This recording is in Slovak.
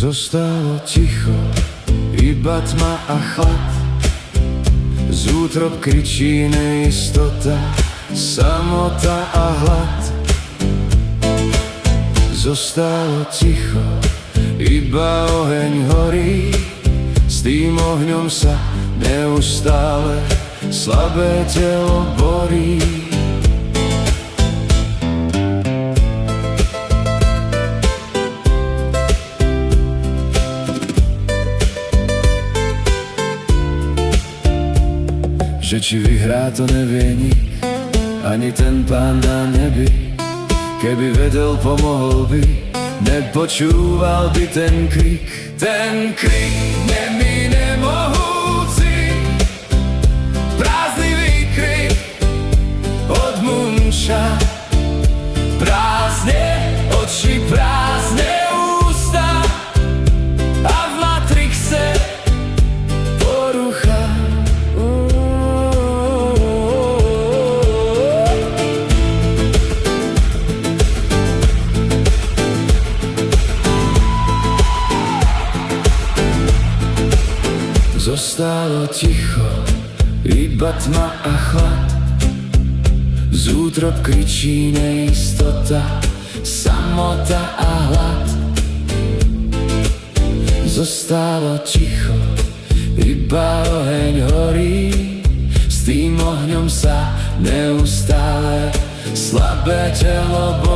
Zostalo ticho, iba tma a chlad. Z útrob kričí neistota, samota a hlad. Zostalo ticho, iba oheň horí. S tým ohňom sa neustále slabé telo borí. Že či vyhrá, to nevie nik, ani ten pán na nebi. Keby vedel, pomohol by, nepočúval by ten krik. Ten krik nemý, nemohúci, prázdny výkrik od munča. Prázdne oči, prázdne ústa a v matrixe porucha. Zostalo ticho, iba tma a chlad. Z útrob kričí neistota, samota a hlad. Zostalo ticho, iba oheň horí. S tým ohňom sa neustále slabé telo borí.